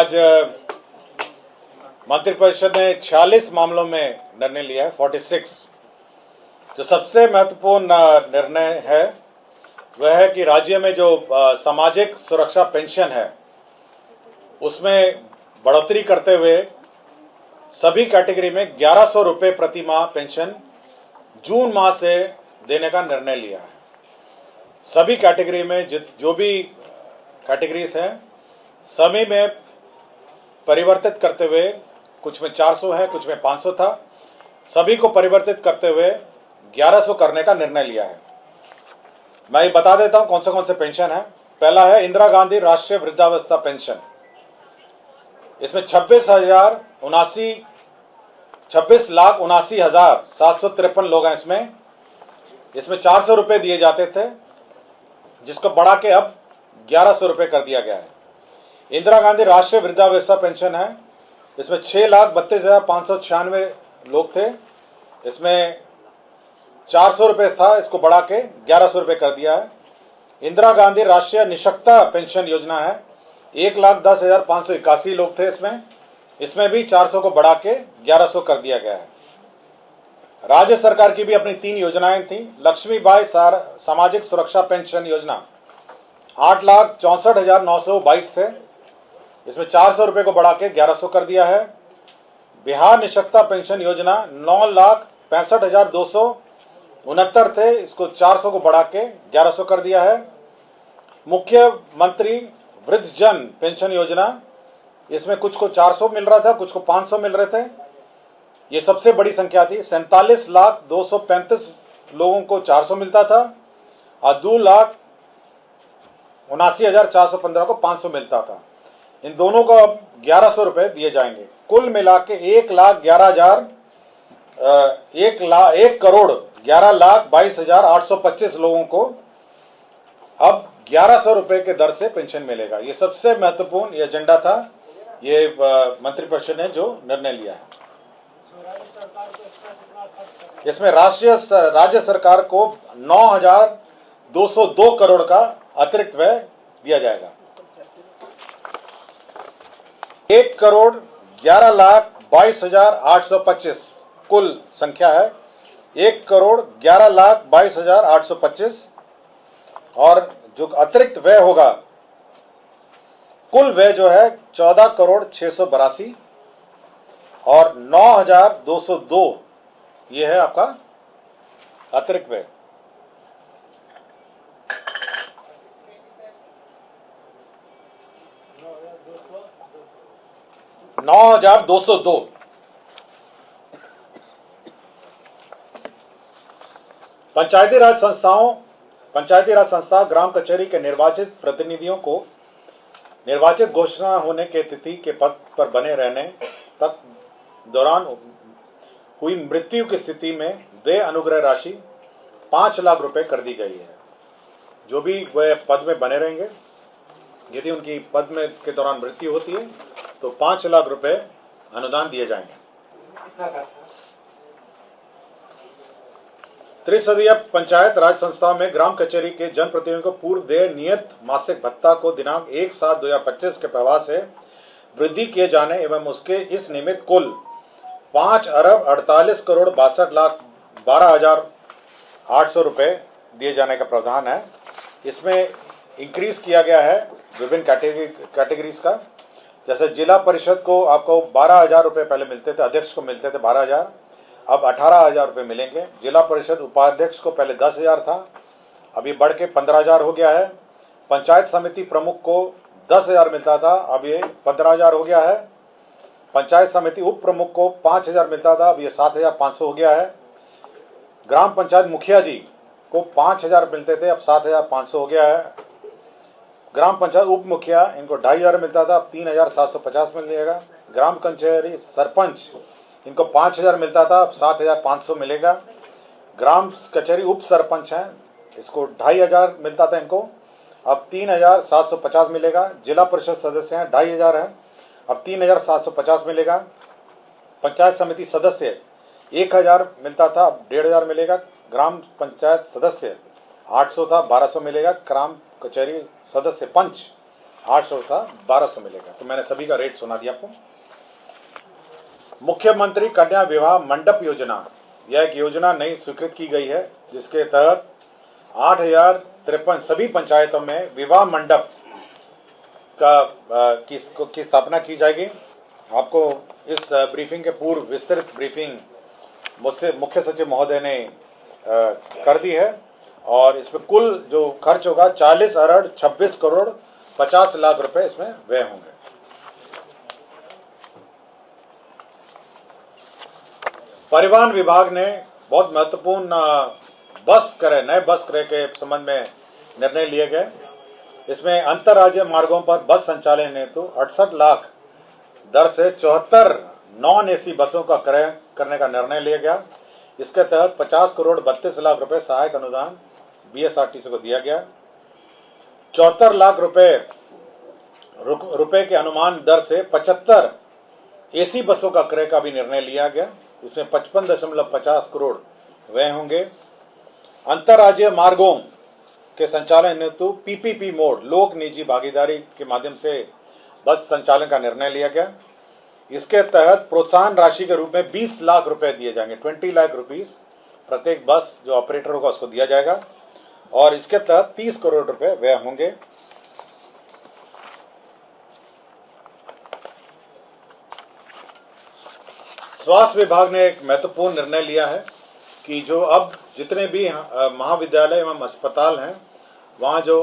आज मंत्रिपरिषद ने 46 मामलों में निर्णय लिया है, 46। जो सबसे महत्वपूर्ण निर्णय है वह है कि राज्य में जो सामाजिक सुरक्षा पेंशन है उसमें बढ़ोतरी करते हुए सभी कैटेगरी में 1100 रुपये प्रति माह पेंशन जून माह से देने का निर्णय लिया है। सभी कैटेगरी में जो भी कैटेगरीज हैं सभी में परिवर्तित करते हुए, कुछ में 400 है, कुछ में 500 था, सभी को परिवर्तित करते हुए 1100 करने का निर्णय लिया है। मैं ये बता देता हूं कौन से पेंशन है। पहला है इंदिरा गांधी राष्ट्रीय वृद्धावस्था पेंशन। इसमें 26,79,753 लोग हैं। इसमें 400 रुपए दिए जाते थे, जिसको बढ़ा के अब 1100 रुपए कर दिया गया है। इंदिरा गांधी राष्ट्रीय वृद्धावस्था पेंशन है, इसमें 6,32,596 लोग थे। इसमें 400 रुपए था, इसको बढ़ा के 1100 रुपए कर दिया है। इंदिरा गांधी राष्ट्रीय निःशक्तता पेंशन योजना है, 1,10,581 लोग थे। इसमें भी 400 को बढ़ा के 1100 कर दिया गया है। राज्य सरकार की भी अपनी 3 योजनाएं थी। लक्ष्मीबाई सामाजिक सुरक्षा पेंशन योजना 8,64,922 थे, इसमें 400 रुपए को बढ़ा के 1100 कर दिया है। बिहार निःशक्तता पेंशन योजना 9,65,269 थे, इसको 400 को बढ़ा के 1100 कर दिया है। मुख्यमंत्री वृद्धजन पेंशन योजना, इसमें कुछ को 400 मिल रहा था, कुछ को 500 मिल रहे थे। ये सबसे बड़ी संख्या थी। 47,235 लोगों को 400 मिलता था और 2,79,415 को 500 मिलता था। इन दोनों को अब 1100 रुपए दिए जाएंगे। कुल मिला के 1,11,22,825 लोगों को अब 1100 रुपए के दर से पेंशन मिलेगा। ये सबसे महत्वपूर्ण ये एजेंडा था, ये मंत्रिपरिषद ने जो निर्णय लिया है। इसमें राज्य सरकार को 9,202 करोड़ का अतिरिक्त व्यय दिया जाएगा। 1,11,22,825 कुल संख्या है, 1,11,22,825। और जो अतिरिक्त व्यय होगा, कुल व्यय जो है 14,682 और 9,202 ये है आपका अतिरिक्त व्यय। $9,202। पंचायती राज संस्था ग्राम कचहरी के निर्वाचित प्रतिनिधियों को निर्वाचित घोषणा होने के तिथि के पद पर बने रहने तक दौरान हुई मृत्यु की स्थिति में देय अनुग्रह राशि 5 लाख रुपए कर दी गई है। जो भी वह पद में बने रहेंगे, यदि उनकी पद में के दौरान मृत्यु होती है तो 5 लाख रुपए अनुदान दिए जाएंगे। त्रिस्तरीय पंचायत राज संस्था में ग्राम कचहरी के जनप्रतिनिधियों को पूर्व देय नियत मासिक भत्ता को दिनांक 1/7/2025 के प्रवाह से वृद्धि किए जाने एवं उसके इस निमित्त कुल 5,48,40,12,800 रुपए दिए जाने का प्रावधान है। इसमें इंक्रीज किया गया है विभिन्न कैटेगरीज का। जैसे जिला परिषद को आपको 12,000 रुपए पहले मिलते थे, अध्यक्ष को मिलते थे 12,000, अब 18,000 रुपए मिलेंगे। जिला परिषद उपाध्यक्ष को पहले 10,000 था, अभी बढ़ के 15,000 हो गया है। पंचायत समिति प्रमुख को 10,000 मिलता था, अब ये 15,000 हो गया है। पंचायत समिति उप प्रमुख को 5,000 मिलता था, अब ये 7,500 हो गया है। ग्राम पंचायत मुखिया जी को 5,000 मिलते थे, अब 7,500 हो गया है। ग्राम पंचायत उप मुखिया, इनको 2,500 मिलता था, अब 3,750 मिल जाएगा। ग्राम कचहरी सरपंच, इनको 5,000 मिलता था, अब 7,500 मिलेगा। ग्राम कचहरी उप सरपंच हैं, इसको 2,500 मिलता था, इनको अब 3,750 मिलेगा। जिला परिषद सदस्य हैं, 2,500 हैं, अब 3,750 मिलेगा। पंचायत समिति सदस्य 1,000 मिलता था, अब 1,500 मिलेगा। ग्राम पंचायत सदस्य 800 था, 1,200 मिलेगा। ग्राम कचहरी सदस्य पंच 800 था 1200 मिलेगा। तो मैंने सभी का रेट सुना दिया आपको। मुख्यमंत्री कन्या विवाह मंडप योजना, यह एक योजना नई स्वीकृत की गई है, जिसके तहत 8053 सभी पंचायतों में विवाह मंडप की स्थापना की जाएगी। आपको इस ब्रीफिंग के पूर्व विस्तृत ब्रीफिंग मुझसे मुख्य सचिव महोदय ने कर दी है, और इसमें कुल जो खर्च होगा 40 अरब 26 करोड़ 50 लाख रुपए इसमें व्यय होंगे। परिवहन विभाग ने बहुत महत्वपूर्ण नए बस क्रय के संबंध में निर्णय लिए गए। इसमें अंतर्राज्यीय मार्गों पर बस संचालन हेतु 68 लाख दर से 74 नॉन एसी बसों का क्रय करने का निर्णय लिया गया। इसके तहत 50 करोड़ 32 लाख रुपए सहायक अनुदान बीएसआरटीसी को दिया गया। 74 लाख रुपए के अनुमान दर से 75 एसी बसों का क्रय का भी निर्णय लिया गया। इसमें 55.50 करोड़ व्यय होंगे। अंतर्राज्यीय मार्गों के संचालन हेतु पीपीपी मोड लोक निजी भागीदारी के माध्यम से बस संचालन का निर्णय लिया गया। इसके तहत प्रोत्साहन राशि के रूप में 20 लाख रुपए दिए जाएंगे। 20 लाख रुपीस प्रत्येक बस जो ऑपरेटर होगा उसको दिया जाएगा, और इसके तहत 30 करोड़ रुपए व्यय होंगे। स्वास्थ्य विभाग ने एक महत्वपूर्ण निर्णय लिया है कि जो अब जितने भी महाविद्यालय एवं अस्पताल हैं, वहाँ जो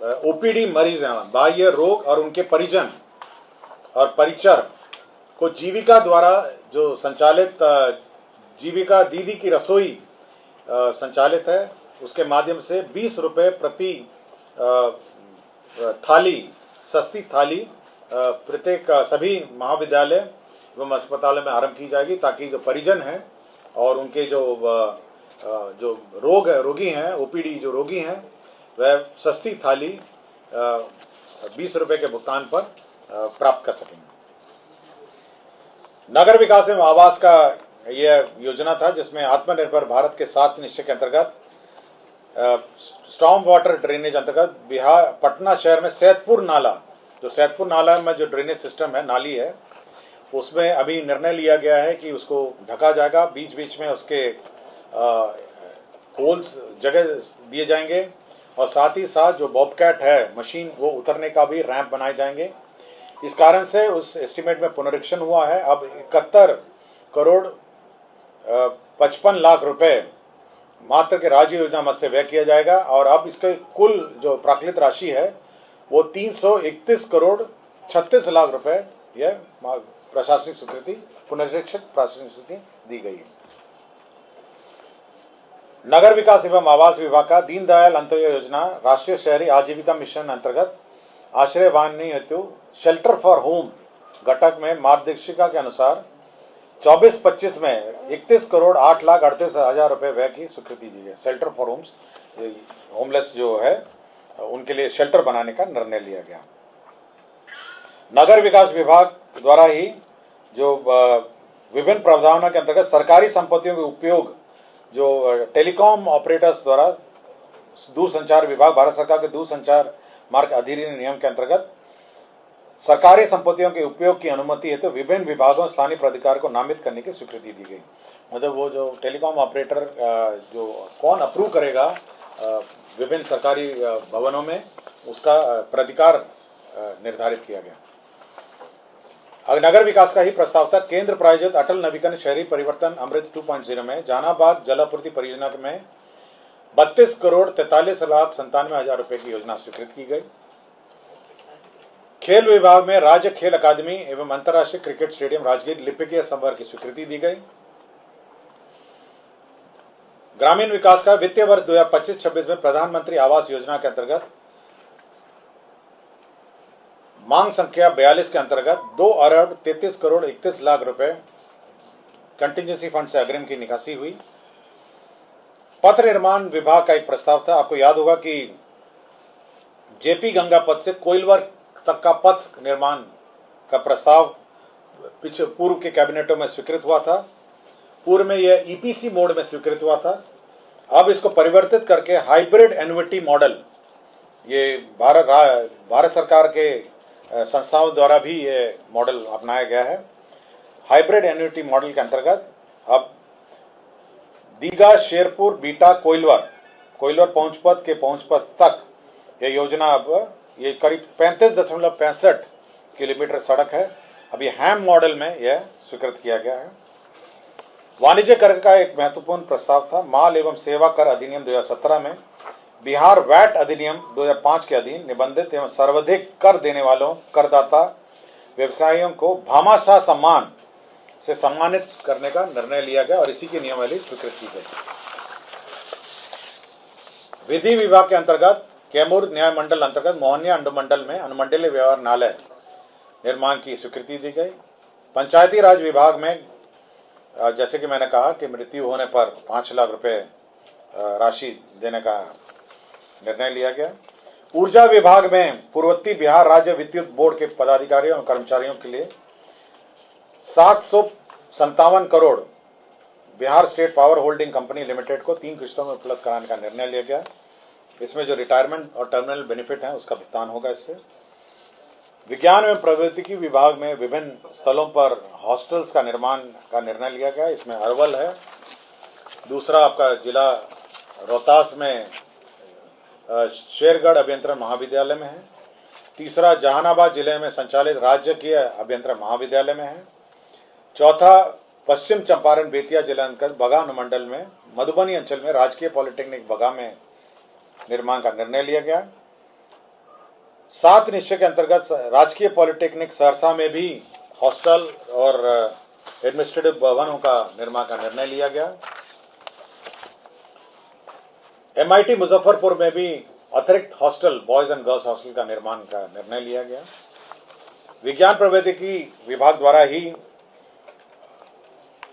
ओपीडी मरीज हैं, बाह्य रोग और उनके परिजन और परिचर को जीविका द्वारा जो संचालित जीविका दीदी की रसोई संचालित है, उसके माध्यम से 20 रुपये प्रति थाली, सस्ती थाली प्रत्येक सभी महाविद्यालय एवं अस्पतालों में आरंभ की जाएगी, ताकि जो परिजन हैं और उनके जो रोगी हैं, ओपीडी जो रोगी हैं, वह सस्ती थाली 20 रुपये के भुगतान पर प्राप्त कर सकेंगे। नगर विकास एवं आवास का यह योजना था, जिसमें आत्मनिर्भर भारत के 7 निश्चय के अंतर्गत स्टॉर्म वाटर ड्रेनेज अंतर्गत बिहार पटना शहर में सैदपुर नाला में जो ड्रेनेज सिस्टम है, नाली है, उसमें अभी निर्णय लिया गया है कि उसको ढका जाएगा। बीच बीच में उसके होल्स जगह दिए जाएंगे, और साथ ही साथ जो बॉबकैट है मशीन, वो उतरने का भी रैंप बनाए जाएंगे। इस कारण से उस एस्टीमेट में पुनरीक्षण हुआ है। अब 71 करोड़ 55 लाख रुपए मात्र के राज्य योजना मद से व्यय किया जाएगा, और अब इसके कुल जो प्राकृतिक राशि है वो 331 करोड़ 36 लाख रुपए यह प्रशासनिक स्वीकृति, पुनरीक्षित प्रशासनिक स्वीकृति दी गई है। नगर विकास एवं आवास विभाग का दीनदयाल अंत्योदय योजना राष्ट्रीय शहरी आजीविका मिशन अंतर्गत आश्रय वाहनी हेतु शेल्टर फॉर होम घटक में मार्गदर्शिका के अनुसार 24-25 में 31 करोड़ 8 लाख 38 हजार रुपए व्यय की स्वीकृति दी गई। शेल्टर फॉर होम्स, होमलेस जो है उनके लिए शेल्टर बनाने का निर्णय लिया गया। नगर विकास विभाग द्वारा ही जो विभिन्न प्रावधानों के अंतर्गत सरकारी संपत्तियों के उपयोग जो टेलीकॉम ऑपरेटर्स द्वारा दूरसंचार विभाग, भारत सरकार के दूरसंचार मार्ग अधिनियम नियम के अंतर्गत सरकारी संपत्तियों के उपयोग की अनुमति है, तो विभिन्न विभागों स्थानीय प्राधिकार को नामित करने की स्वीकृति दी गई। मतलब वो जो टेलीकॉम ऑपरेटर जो कौन अप्रूव करेगा विभिन्न सरकारी भवनों में, उसका प्राधिकार निर्धारित किया गया। नगर विकास का ही प्रस्ताव था। केंद्र प्रायोजित अटल नवीकरण शहरी परिवर्तन अमृत 2.0 में जहानाबाद जलापूर्ति परियोजना में 32 करोड़ 43 लाख 97 हजार रुपए की योजना स्वीकृत की गई। खेल विभाग में राज्य खेल अकादमी एवं अंतर्राष्ट्रीय क्रिकेट स्टेडियम राजगीर लिपिकीय संवर्ग की स्वीकृति दी गई। ग्रामीण विकास का वित्तीय वर्ष 2025-26 में प्रधानमंत्री आवास योजना के अंतर्गत मांग संख्या 42 के अंतर्गत 2 अरब 33 करोड़ 31 लाख रुपए कंटिजेंसी फंड से अग्रिम की निकासी हुई। पथ निर्माण विभाग का एक प्रस्ताव था। आपको याद होगा कि जेपी गंगा पथ से कोइलवर तक का पथ निर्माण का प्रस्ताव पीछे पूर्व के कैबिनेटों में स्वीकृत हुआ था। पूर्व में यह ईपीसी मोड में स्वीकृत हुआ था। अब इसको परिवर्तित करके हाइब्रिड एन्युटी मॉडल ये भारत सरकार के संस्थाओं द्वारा भी ये मॉडल अपनाया गया है। हाइब्रिड एन्युटी मॉडल के अंतर्गत अब दीघा, शेरपुर, बीटा, कोइलवर पहुंचपथ के पहुंचपथ तक ये योजना अब ये करीब 35.65 किलोमीटर सड़क है। अब ये हैम मॉडल में यह स्वीकृत किया गया है। वाणिज्य कर का एक महत्वपूर्ण प्रस्ताव था। माल एवं सेवा कर अधिनियम 2017 में बिहार वैट अधिनियम 2005 के अधीन निबंधित एवं सर्वाधिक कर देने वालों करदाता व्यवसायियों को भामाशाह सम्मान से सम्मानित करने का निर्णय लिया गया और इसी की नियमावली स्वीकृत की गई। विधि विभाग के अंतर्गत कैमूर न्याय मंडल अंतर्गत मोहनिया अनुमंडल में अनुमंडलीय व्यवहारणालय निर्माण की स्वीकृति दी गई। पंचायती राज विभाग में जैसे कि मैंने कहा कि मृत्यु होने पर 5 लाख रुपए राशि देने का निर्णय लिया गया। ऊर्जा विभाग में पूर्ववर्ती बिहार राज्य विद्युत बोर्ड के पदाधिकारियों और कर्मचारियों के लिए 757 crore Bihar state power holding company limited को 3 किस्तों में उपलब्ध कराने का निर्णय लिया गया। इसमें जो रिटायरमेंट और टर्मिनल बेनिफिट है उसका भुगतान होगा। इससे विज्ञान एवं प्रौद्योगिकी विभाग में विभिन्न स्थलों पर हॉस्टल्स का निर्माण का निर्णय लिया गया। इसमें अरवल है, दूसरा आपका जिला रोहतास में शेरगढ़ अभियंत्रण महाविद्यालय में है, तीसरा जहानाबाद जिले में संचालित राजकीय अभियंत्रण महाविद्यालय में है, चौथा पश्चिम चंपारण बेतिया जिला अंतर्गत बगा अनुमंडल में मधुबनी अंचल में राजकीय पॉलिटेक्निक बगा में निर्माण का निर्णय लिया गया। 7 निश्चय के अंतर्गत राजकीय पॉलिटेक्निक सहरसा में भी हॉस्टल और एडमिनिस्ट्रेटिव भवनों का निर्माण का निर्णय लिया गया। MIT मुजफ्फरपुर में भी अतिरिक्त hostel boys and girls hostel का निर्माण का निर्णय लिया गया। विज्ञान प्रौद्योगिकी विभाग द्वारा ही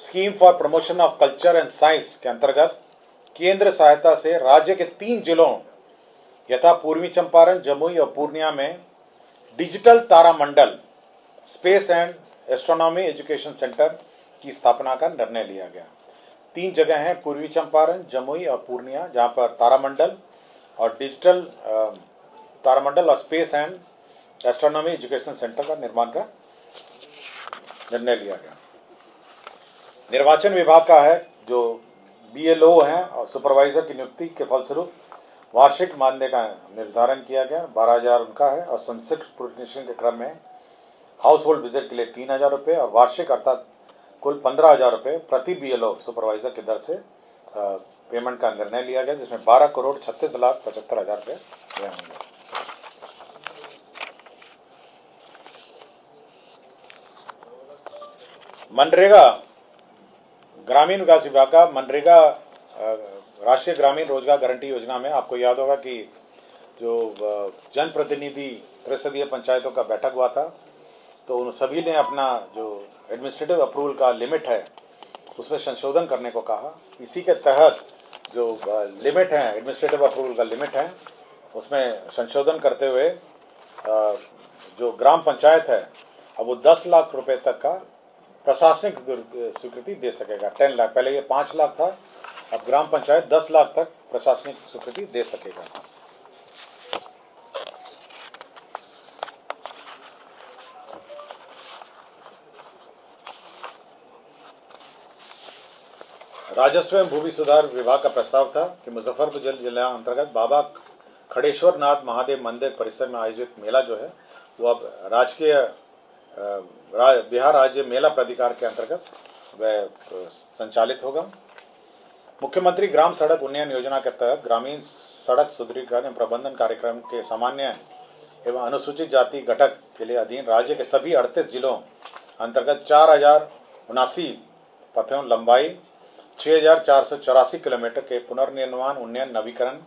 scheme for promotion of culture and science के अंतर्गत केंद्र सहायता से राज्य के 3 जिलों यथा पूर्वी चंपारण, जमुई और पूर्णिया में डिजिटल तारामंडल space and astronomy education centre की स्थापना का निर्णय लिया गया। 3 जगह हैं, पूर्वी चंपारण, जमुई और पूर्णिया, जहां पर तारामंडल और डिजिटल तारामंडल और space and astronomy education centre का निर्माण का निर्णय लिया गया। निर्वाचन विभाग का है जो BLO हैं और सुपरवाइजर की नियुक्ति के फलस्वरूप वार्षिक मानदेय का निर्धारण किया गया। 12,000 उनका है और संक्षिप्त पुनरीक्षण के क्रम में हाउस होल्ड विजिट के लिए 3,000 रुपये और वार्षिक अर्थात कुल 15,000 रुपये प्रति BLO सुपरवाइजर की दर से पेमेंट का निर्णय लिया गया, जिसमें 12,36,75,000 रुपये होंगे। मनरेगा ग्रामीण विकास विभाग का मनरेगा राष्ट्रीय ग्रामीण रोजगार गारंटी योजना में आपको याद होगा कि जो जनप्रतिनिधि त्रिसदीय पंचायतों का बैठक हुआ था, तो उन सभी ने अपना जो एडमिनिस्ट्रेटिव अप्रूवल का लिमिट है उसमें संशोधन करने को कहा। इसी के तहत जो लिमिट है, एडमिनिस्ट्रेटिव अप्रूवल का लिमिट है, उसमें संशोधन करते हुए जो ग्राम पंचायत है अब वो 10 लाख रुपए तक का प्रशासनिक स्वीकृति दे सकेगा। 10 लाख, पहले ये 5 लाख था, अब ग्राम पंचायत 10 लाख तक प्रशासनिक स्वीकृति दे सकेगा। राजस्व एवं भूमि सुधार विभाग का प्रस्ताव था कि मुजफ्फरपुर जिला अंतर्गत बाबा खड़ेश्वर नाथ महादेव मंदिर परिसर में आयोजित मेला जो है वो अब राजकीय बिहार राज्य मेला प्राधिकार के अंतर्गत वह संचालित होगा। मुख्यमंत्री ग्राम सड़क उन्नयन योजना के तहत ग्रामीण सड़क सुदृढ़ीकरण एवं प्रबंधन कार्यक्रम के सामान्य एवं अनुसूचित जाति घटक के लिए अधीन राज्य के सभी 38 जिलों अंतर्गत 4,079 पथों लंबाई 6,484 किलोमीटर के पुनर्निर्माण, उन्नयन, नवीकरण,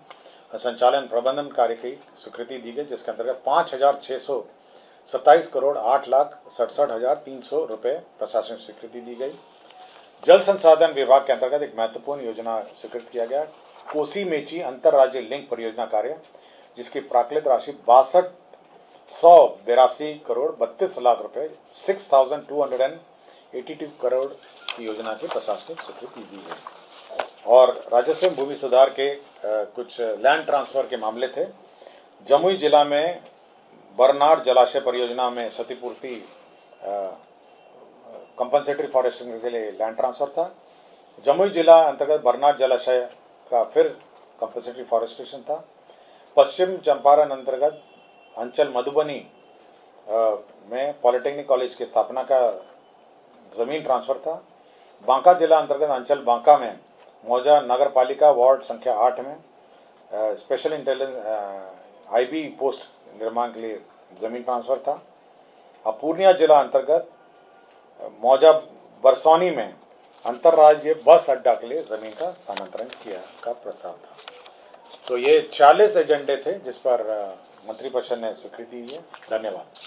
संचालन, प्रबंधन कार्य की स्वीकृति दी गई, जिसके अंतर्गत 5,627 करोड़ 8,67,300 रुपये प्रशासनिक स्वीकृति दी गई। जल संसाधन विभाग के अंतर्गत एक महत्वपूर्ण योजना स्वीकृत किया गया, कोसी मेची अंतर राज्य लिंक परियोजना कार्य, जिसकी प्राकृत राशि 6282 करोड़ 32 लाख रुपए 6,282 करोड़ की योजना की प्रशासनिक स्वीकृति दी गई। और राजस्व भूमि सुधार के कुछ लैंड ट्रांसफर के मामले थे, जमुई जिला में बरनार जलाशय परियोजना में क्षतिपूर्ति कंपनसेटरी फॉरेस्टिंग के लिए लैंड ट्रांसफर था। जमुई जिला अंतर्गत बरनार जलाशय का फिर कंपनसेटरी फॉरेस्टेशन था। पश्चिम चंपारण अंतर्गत अंचल मधुबनी में पॉलिटेक्निक कॉलेज की स्थापना का जमीन ट्रांसफर था। बांका जिला अंतर्गत अंचल बांका में मौजा नगर पालिका वार्ड संख्या 8 में स्पेशल इंटेलिजेंस आईबी पोस्ट निर्माण के लिए जमीन ट्रांसफर था। अब पूर्णिया जिला अंतर्गत मौजा बरसौनी में अंतर्राज्यीय बस अड्डा के लिए जमीन का स्थानांतरण किया का प्रस्ताव था। तो ये 40 एजेंडे थे जिस पर मंत्रिपरिषद ने स्वीकृति दी है। धन्यवाद।